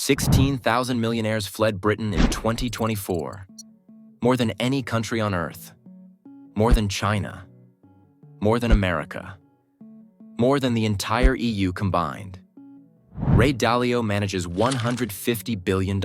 16,000 millionaires fled Britain in 2024. More than any country on Earth. More than China. More than America. More than the entire EU combined. Ray Dalio manages $150 billion.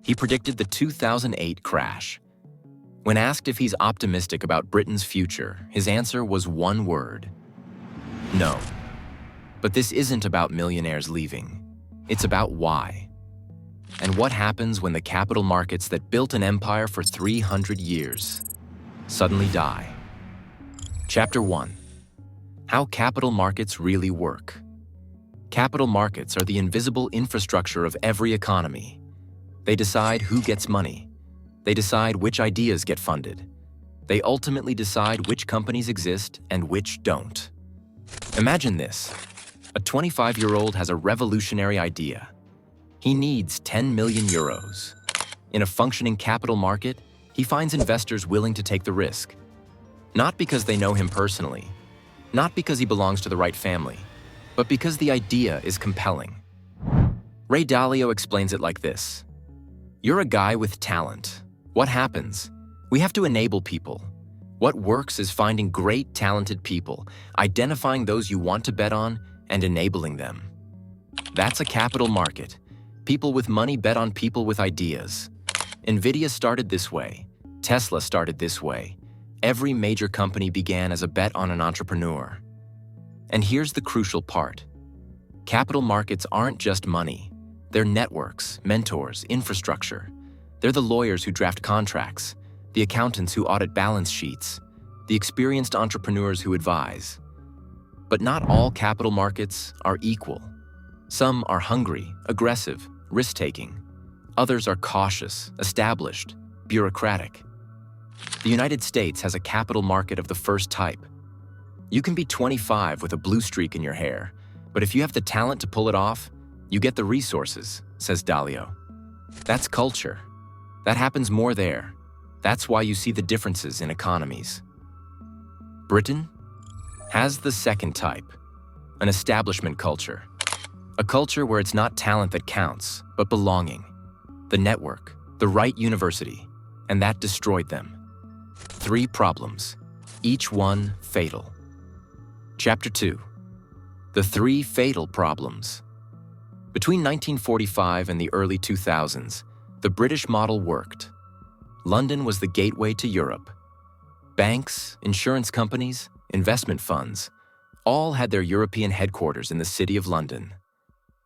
He predicted the 2008 crash. When asked if he's optimistic about Britain's future, his answer was one word: no. But this isn't about millionaires leaving. It's about why. And what happens when the capital markets that built an empire for 300 years suddenly die. Chapter 1. How capital markets really work. Capital markets are the invisible infrastructure of every economy. They decide who gets money. They decide which ideas get funded. They ultimately decide which companies exist and which don't. Imagine this. A 25-year-old has a revolutionary idea. He needs 10 million euros. In a functioning capital market, he finds investors willing to take the risk. Not because they know him personally, not because he belongs to the right family, but because the idea is compelling. Ray Dalio explains it like this. You're a guy with talent. What happens? We have to enable people. What works is finding great, talented people, identifying those you want to bet on, and enabling them. That's a capital market. People with money bet on people with ideas. Nvidia started this way. Tesla started this way. Every major company began as a bet on an entrepreneur. And here's the crucial part. Capital markets aren't just money. They're networks, mentors, infrastructure. They're the lawyers who draft contracts, the accountants who audit balance sheets, the experienced entrepreneurs who advise. But not all capital markets are equal. Some are hungry, aggressive, risk-taking. Others are cautious, established, bureaucratic. The United States has a capital market of the first type. You can be 25 with a blue streak in your hair, but if you have the talent to pull it off, you get the resources, says Dalio. That's culture. That happens more there. That's why you see the differences in economies. Britain has the second type, an establishment culture. A culture where it's not talent that counts, but belonging. The network, the right university, and that destroyed them. 3 problems, each one fatal. Chapter 2. The 3 fatal problems. Between 1945 and the early 2000s, the British model worked. London was the gateway to Europe. Banks, insurance companies, investment funds, all had their European headquarters in the City of London.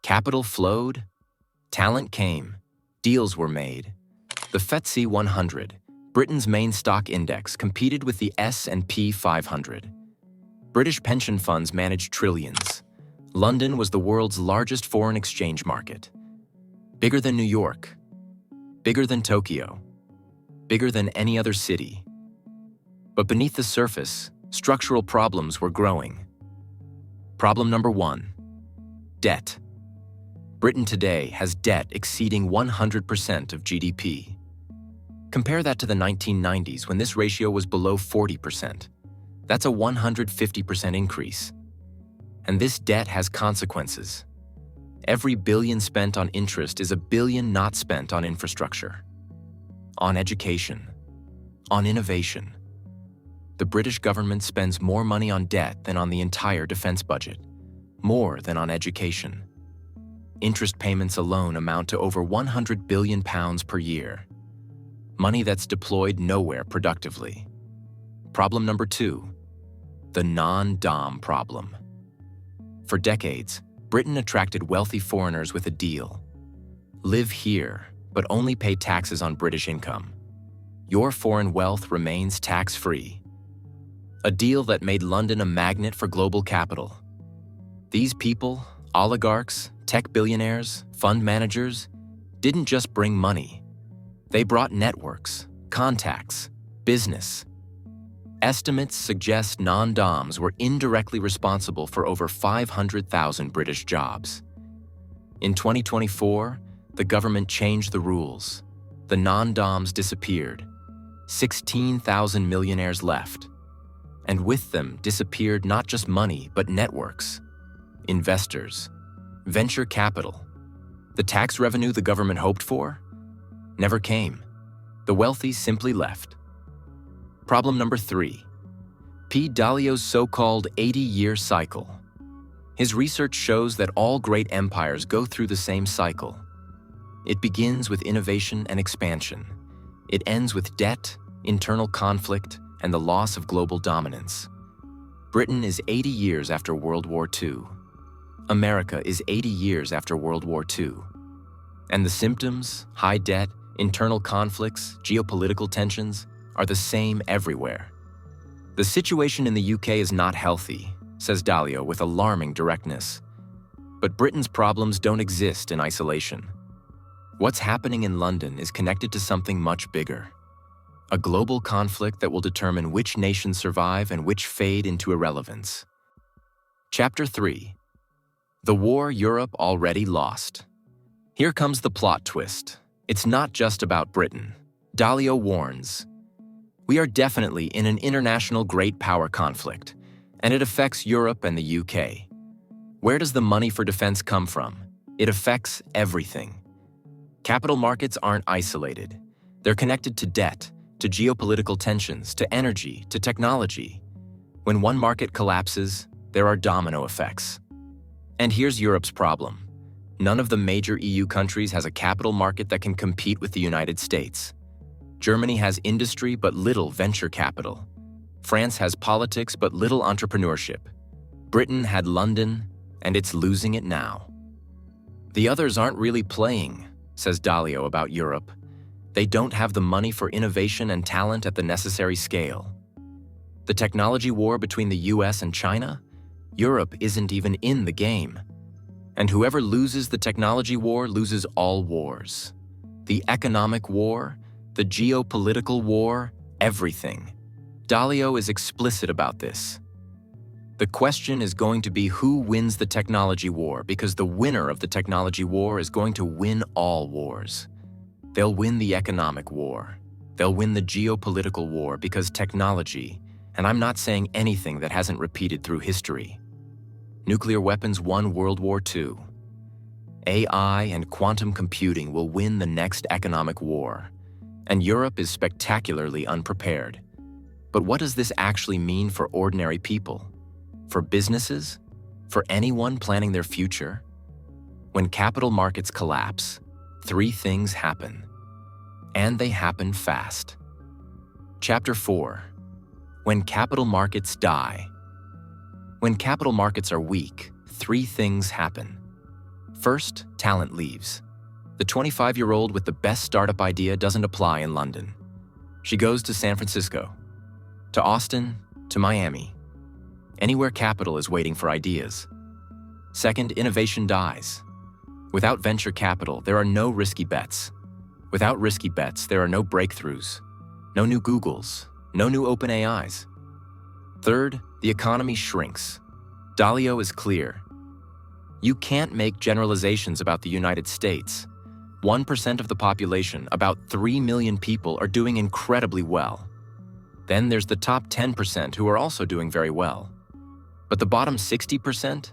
Capital flowed, talent came, deals were made. The FTSE 100, Britain's main stock index, competed with the S&P 500. British pension funds managed trillions. London was the world's largest foreign exchange market. Bigger than New York. Bigger than Tokyo. Bigger than any other city. But beneath the surface, structural problems were growing. Problem number 1. Debt. Britain today has debt exceeding 100% of GDP. Compare that to the 1990s when this ratio was below 40%. That's a 150% increase. And this debt has consequences. Every billion spent on interest is a billion not spent on infrastructure, on education, on innovation. The British government spends more money on debt than on the entire defense budget, more than on education. Interest payments alone amount to over £100 billion per year, money that's deployed nowhere productively. Problem number 2, the non-dom problem. For decades, Britain attracted wealthy foreigners with a deal. Live here, but only pay taxes on British income. Your foreign wealth remains tax-free. A deal that made London a magnet for global capital. These people, oligarchs, tech billionaires, fund managers, didn't just bring money. They brought networks, contacts, business. Estimates suggest non-doms were indirectly responsible for over 500,000 British jobs. In 2024, the government changed the rules. The non-doms disappeared. 16,000 millionaires left. And with them disappeared not just money, but networks, investors, venture capital, The tax revenue the government hoped for never came. The wealthy simply left. Problem number 3. P. Dalio's so-called 80-year cycle. His research shows that all great empires go through the same cycle. It begins with innovation and expansion. It ends with debt, internal conflict, and the loss of global dominance. Britain is 80 years after World War II. America is 80 years after World War II. And the symptoms, high debt, internal conflicts, geopolitical tensions, are the same everywhere. The situation in the UK is not healthy, says Dalio with alarming directness. But Britain's problems don't exist in isolation. What's happening in London is connected to something much bigger. A global conflict that will determine which nations survive and which fade into irrelevance. Chapter 3. The war Europe already lost. Here comes the plot twist. It's not just about Britain. Dalio warns, we are definitely in an international great power conflict, and it affects Europe and the UK. Where does the money for defense come from? It affects everything. Capital markets aren't isolated. They're connected to debt, to geopolitical tensions, to energy, to technology. When one market collapses, there are domino effects. And here's Europe's problem. None of the major EU countries has a capital market that can compete with the United States. Germany has industry but little venture capital. France has politics but little entrepreneurship. Britain had London, and it's losing it now. The others aren't really playing, says Dalio about Europe. They don't have the money for innovation and talent at the necessary scale. The technology war between the US and China? Europe isn't even in the game. And whoever loses the technology war loses all wars. The economic war, the geopolitical war, everything. Dalio is explicit about this. The question is going to be who wins the technology war, because the winner of the technology war is going to win all wars. They'll win the economic war. They'll win the geopolitical war because technology, and I'm not saying anything that hasn't repeated through history. Nuclear weapons won World War II. AI and quantum computing will win the next economic war. And Europe is spectacularly unprepared. But what does this actually mean for ordinary people? For businesses? For anyone planning their future? When capital markets collapse, 3 things happen. And they happen fast. Chapter 4. When capital markets die. When capital markets are weak, 3 things happen. First, talent leaves. The 25-year-old with the best startup idea doesn't apply in London. She goes to San Francisco, to Austin, to Miami. Anywhere capital is waiting for ideas. Second, innovation dies. Without venture capital, there are no risky bets. Without risky bets, there are no breakthroughs, no new Googles, no new OpenAIs. Third, the economy shrinks. Dalio is clear. You can't make generalizations about the United States. 1% of the population, about 3 million people, are doing incredibly well. Then there's the top 10% who are also doing very well. But the bottom 60%?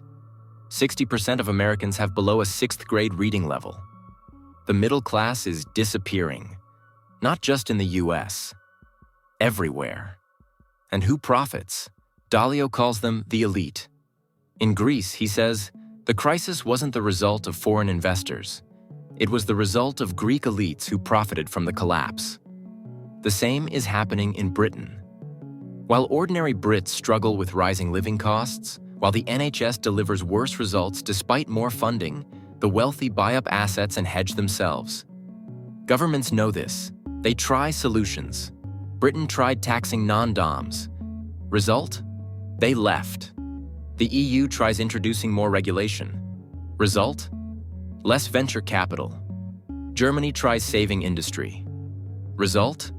60% of Americans have below a 6th grade reading level. The middle class is disappearing, not just in the US, everywhere. And who profits? Dalio calls them the elite. In Greece, he says, the crisis wasn't the result of foreign investors. It was the result of Greek elites who profited from the collapse. The same is happening in Britain. While ordinary Brits struggle with rising living costs, while the NHS delivers worse results despite more funding, the wealthy buy up assets and hedge themselves. Governments know this. They try solutions. Britain tried taxing non-doms. Result? They left. The EU tries introducing more regulation. Result? Less venture capital. Germany tries saving industry. Result?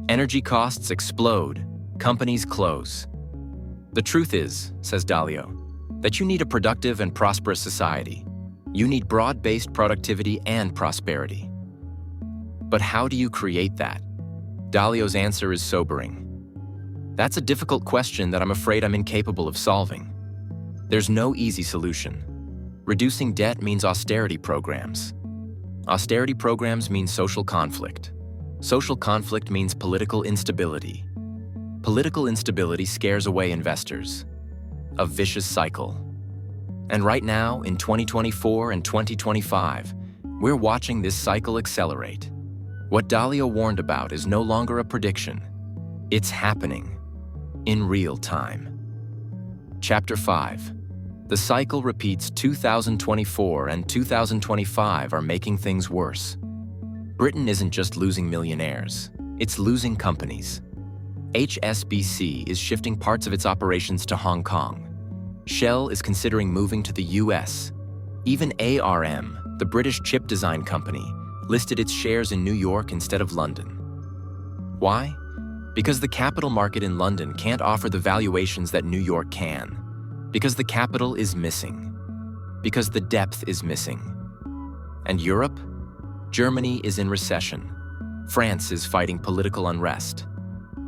Energy costs explode. Companies close. The truth is, says Dalio, that you need a productive and prosperous society. You need broad-based productivity and prosperity. But how do you create that? Dalio's answer is sobering. That's a difficult question that I'm afraid I'm incapable of solving. There's no easy solution. Reducing debt means austerity programs. Austerity programs mean social conflict. Social conflict means political instability. Political instability scares away investors. A vicious cycle. And right now, in 2024 and 2025, we're watching this cycle accelerate. What Dalio warned about is no longer a prediction. It's happening in real time. Chapter 5. The cycle repeats. 2024 and 2025 are making things worse. Britain isn't just losing millionaires, it's losing companies. HSBC is shifting parts of its operations to Hong Kong. Shell is considering moving to the US. Even ARM, the British chip design company, listed its shares in New York instead of London. Why? Because the capital market in London can't offer the valuations that New York can. Because the capital is missing. Because the depth is missing. And Europe? Germany is in recession. France is fighting political unrest.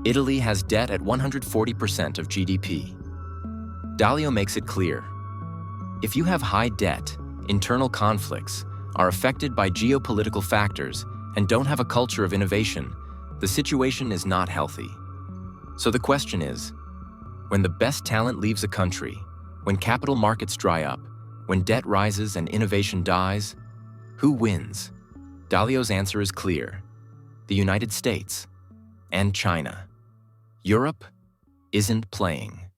Italy has debt at 140% of GDP. Dalio makes it clear. If you have high debt, internal conflicts, are affected by geopolitical factors, and don't have a culture of innovation, the situation is not healthy. So the question is, when the best talent leaves a country, when capital markets dry up, when debt rises and innovation dies, who wins? Dalio's answer is clear: the United States and China. Europe isn't playing.